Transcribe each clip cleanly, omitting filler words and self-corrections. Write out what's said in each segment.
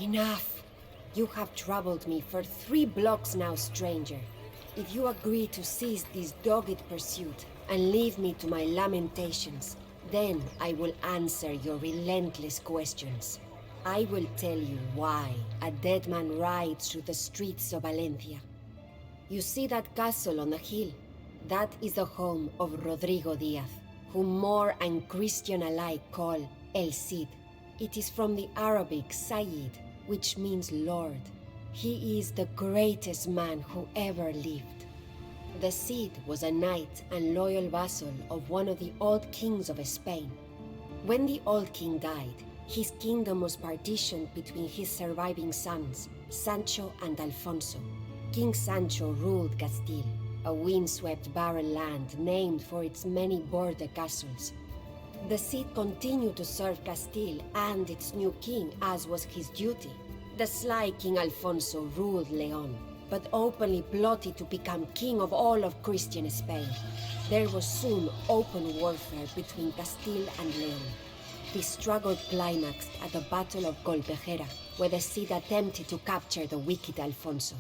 Enough! You have troubled me for 3 blocks now, stranger. If you agree to cease this dogged pursuit and leave me to my lamentations, then I will answer your relentless questions. I will tell you why a dead man rides through the streets of Valencia. You see that castle on the hill? That is the home of Rodrigo Diaz, whom Moor and Christian alike call El Cid. It is from the Arabic Sayyid, which means Lord. He is the greatest man who ever lived. The Cid was a knight and loyal vassal of one of the old kings of Spain. When the old king died, his kingdom was partitioned between his surviving sons, Sancho and Alfonso. King Sancho ruled Castile, a windswept barren land named for its many border castles. The Cid continued to serve Castile and its new king, as was his duty. The sly King Alfonso ruled Leon, but openly plotted to become king of all of Christian Spain. There was soon open warfare between Castile and Leon. The struggle climaxed at the Battle of Golpejera, where the Cid attempted to capture the wicked Alfonso.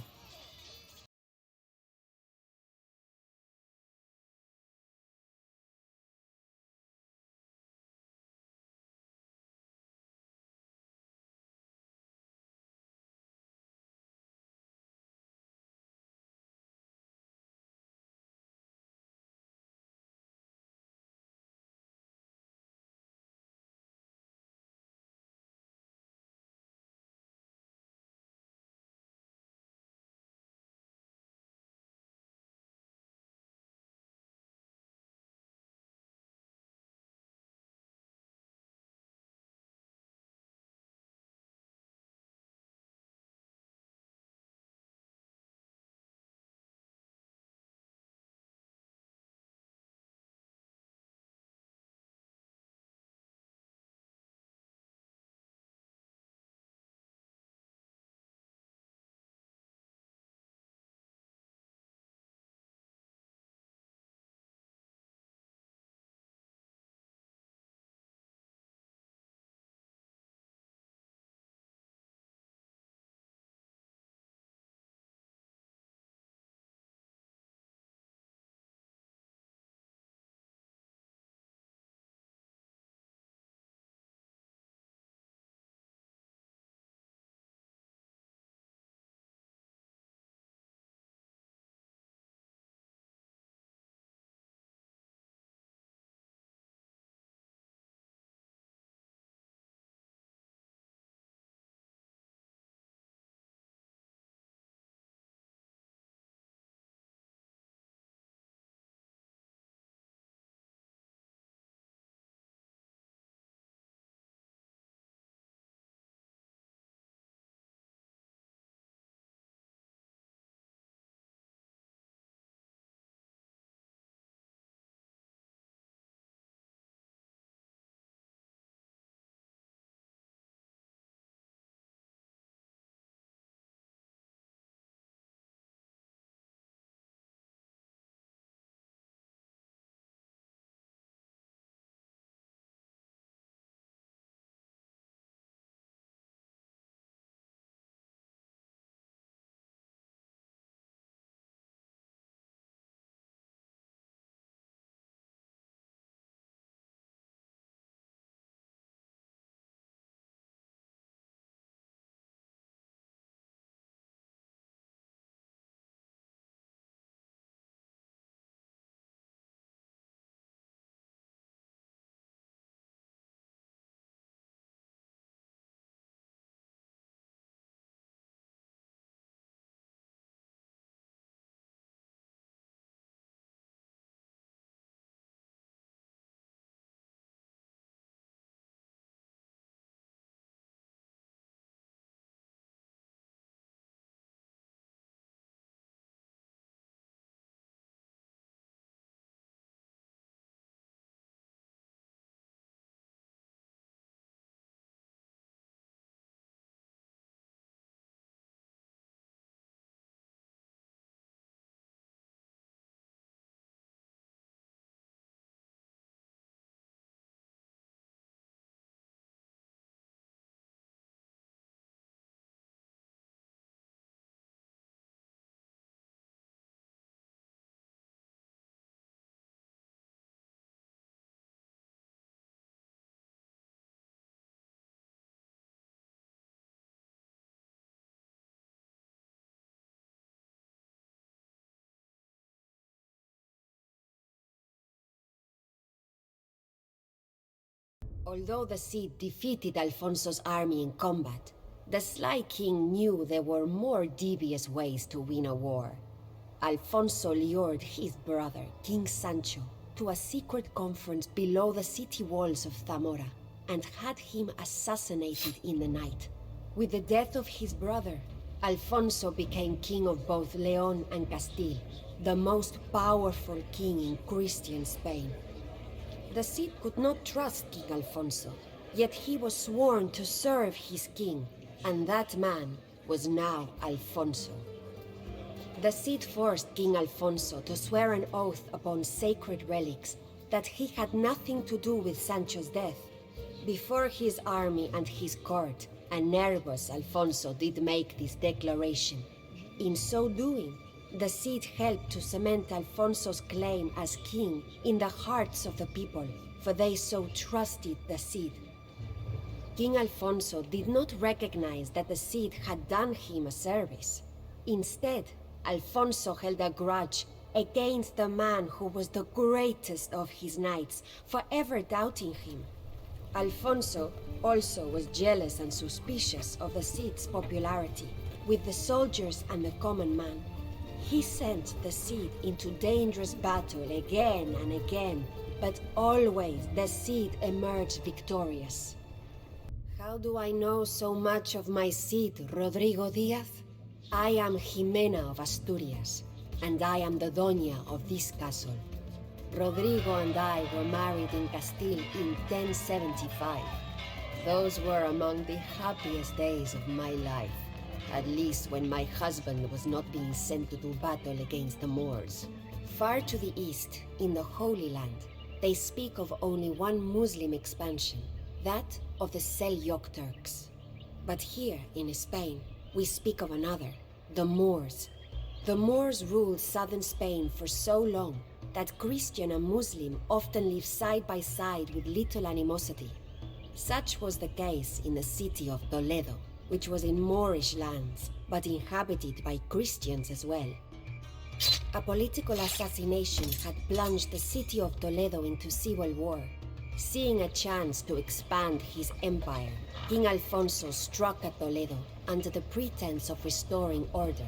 Although the Cid defeated Alfonso's army in combat, the sly king knew there were more devious ways to win a war. Alfonso lured his brother, King Sancho, to a secret conference below the city walls of Zamora and had him assassinated in the night. With the death of his brother, Alfonso became king of both Leon and Castile, the most powerful king in Christian Spain. The Cid could not trust King Alfonso, yet he was sworn to serve his king, and that man was now Alfonso. The Cid forced King Alfonso to swear an oath upon sacred relics that he had nothing to do with Sancho's death. Before his army and his court, a nervous Alfonso did make this declaration. In so doing, the Cid helped to cement Alfonso's claim as king in the hearts of the people, for they so trusted the Cid. King Alfonso did not recognize that the Cid had done him a service. Instead, Alfonso held a grudge against the man who was the greatest of his knights, forever doubting him. Alfonso also was jealous and suspicious of the Cid's popularity with the soldiers and the common man. He sent the Cid into dangerous battle again and again, but always the Cid emerged victorious. How do I know so much of my Cid, Rodrigo Diaz? I am Jimena of Asturias, and I am the Doña of this castle. Rodrigo and I were married in Castile in 1075. Those were among the happiest days of my life, at least when my husband was not being sent to do battle against the Moors. Far to the east, in the Holy Land, they speak of only one Muslim expansion, that of the Seljuk Turks. But here, in Spain, we speak of another, the Moors. The Moors ruled southern Spain for so long that Christian and Muslim often lived side by side with little animosity. Such was the case in the city of Toledo, which was in Moorish lands, but inhabited by Christians as well. A political assassination had plunged the city of Toledo into civil war. Seeing a chance to expand his empire, King Alfonso struck at Toledo under the pretense of restoring order.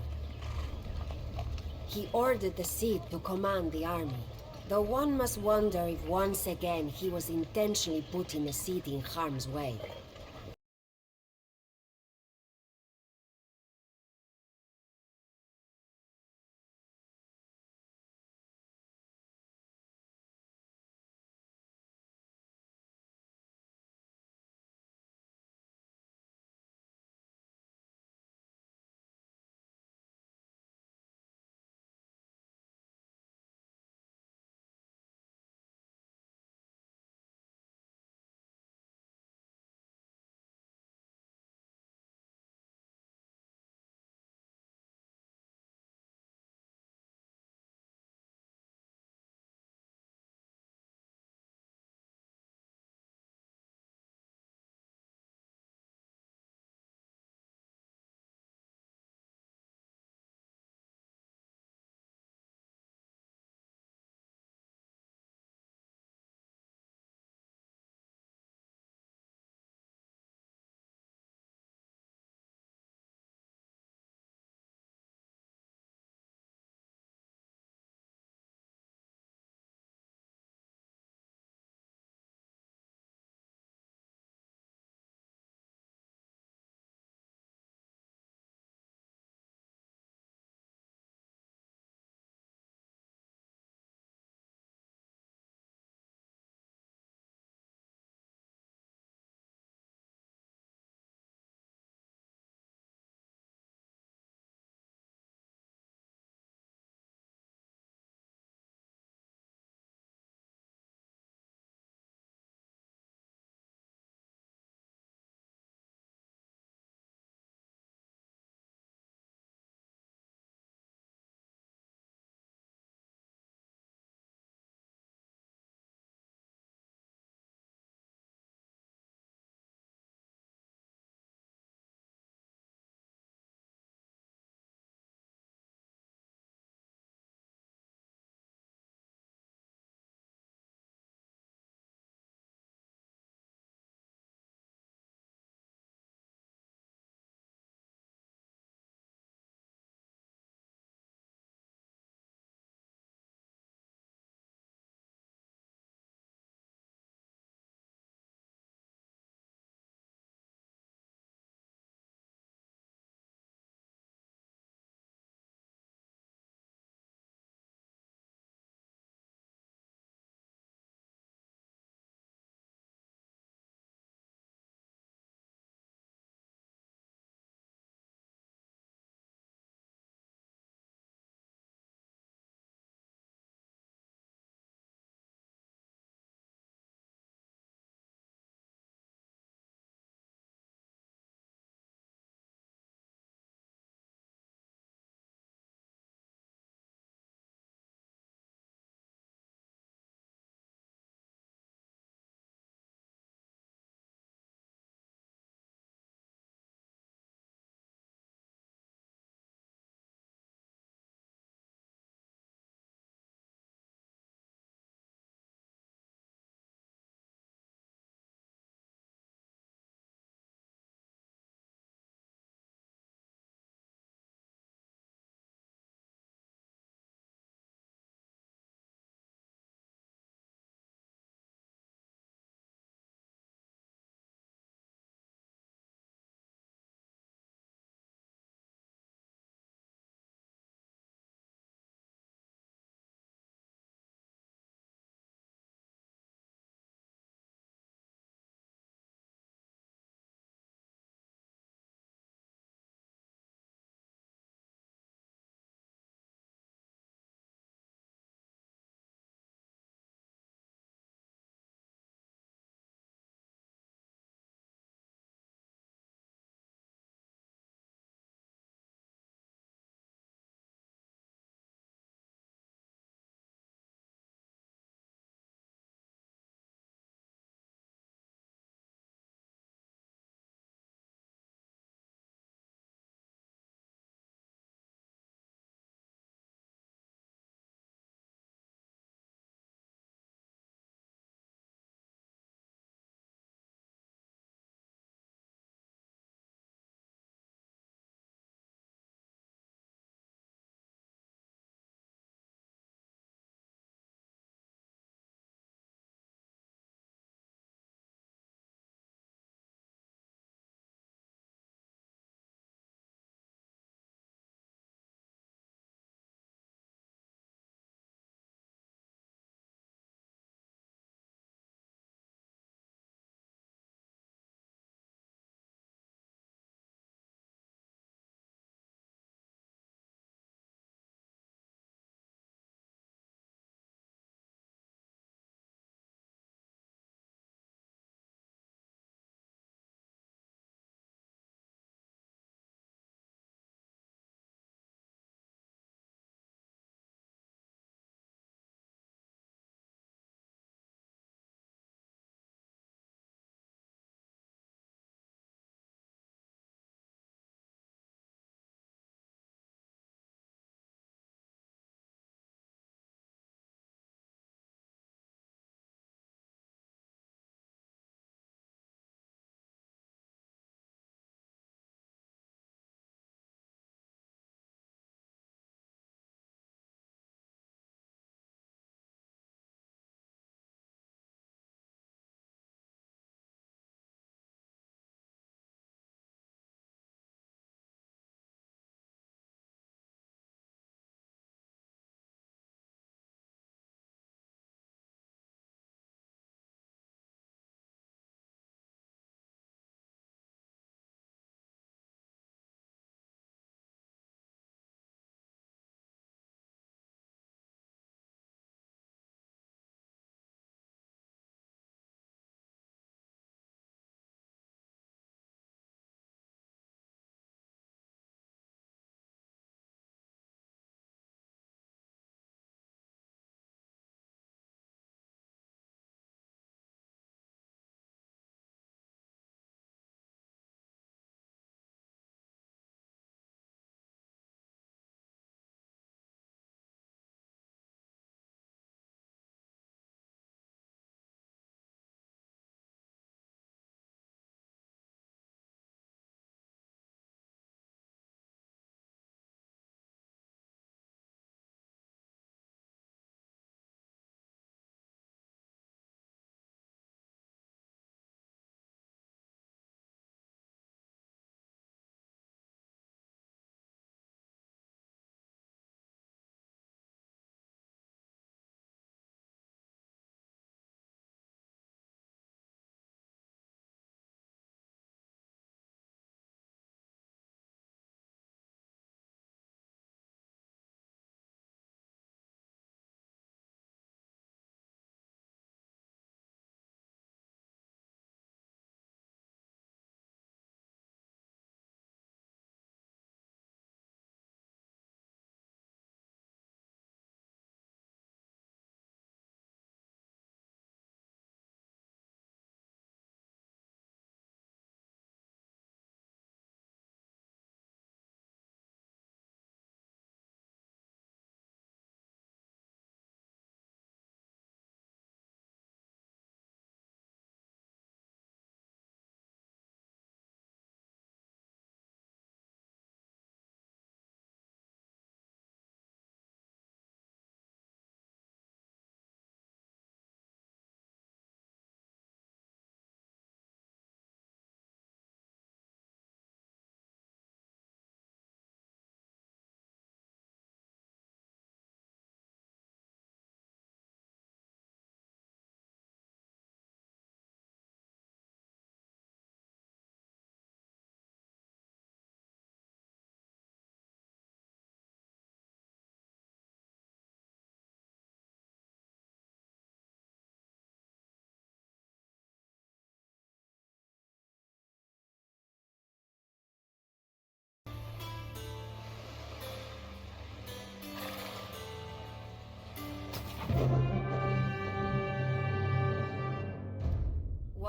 He ordered the Cid to command the army, though one must wonder if once again he was intentionally putting the Cid in harm's way.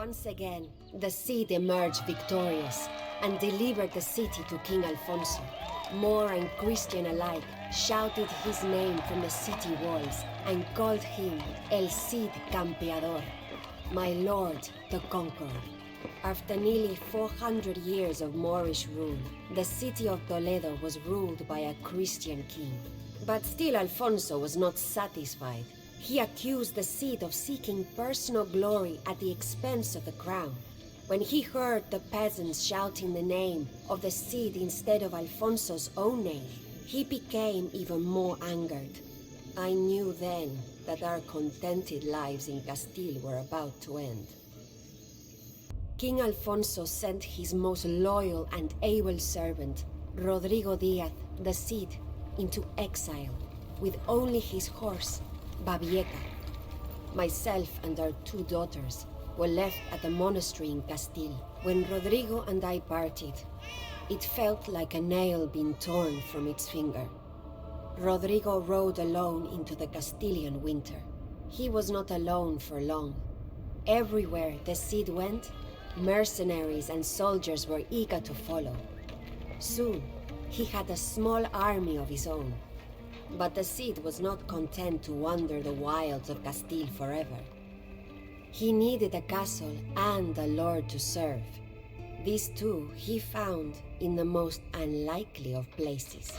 Once again, the Cid emerged victorious and delivered the city to King Alfonso. Moor and Christian alike shouted his name from the city walls and called him El Cid Campeador, my lord the conqueror. After nearly 400 years of Moorish rule, the city of Toledo was ruled by a Christian king. But still Alfonso was not satisfied. He accused the Cid of seeking personal glory at the expense of the crown. When he heard the peasants shouting the name of the Cid instead of Alfonso's own name, he became even more angered. I knew then that our contented lives in Castile were about to end. King Alfonso sent his most loyal and able servant, Rodrigo Diaz, the Cid, into exile, with only his horse, Babieca. Myself and our 2 daughters were left at the monastery in Castile. When Rodrigo and I parted, it felt like a nail being torn from its finger. Rodrigo rode alone into the Castilian winter. He was not alone for long. Everywhere the Cid went, mercenaries and soldiers were eager to follow. Soon, he had a small army of his own. But the Cid was not content to wander the wilds of Castile forever. He needed a castle and a lord to serve. These two he found in the most unlikely of places.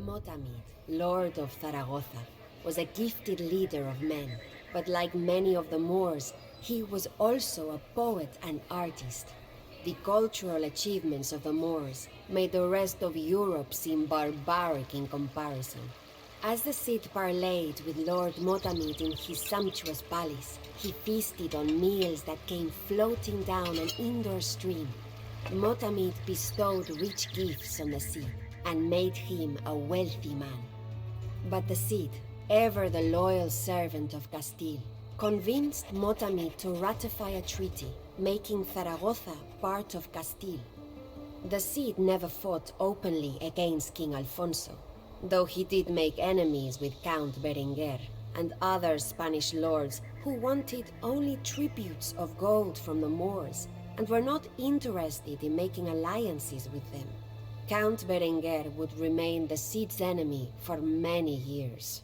Motamid, Lord of Zaragoza, was a gifted leader of men, but like many of the Moors, he was also a poet and artist. The cultural achievements of the Moors made the rest of Europe seem barbaric in comparison. As the Cid parleyed with Lord Motamid in his sumptuous palace, he feasted on meals that came floating down an indoor stream. Motamid bestowed rich gifts on the Cid and made him a wealthy man. But the Cid, ever the loyal servant of Castile, convinced Motamid to ratify a treaty, making Zaragoza part of Castile. The Cid never fought openly against King Alfonso, though he did make enemies with Count Berenguer and other Spanish lords who wanted only tributes of gold from the Moors and were not interested in making alliances with them. Count Berenguer would remain the Cid's enemy for many years.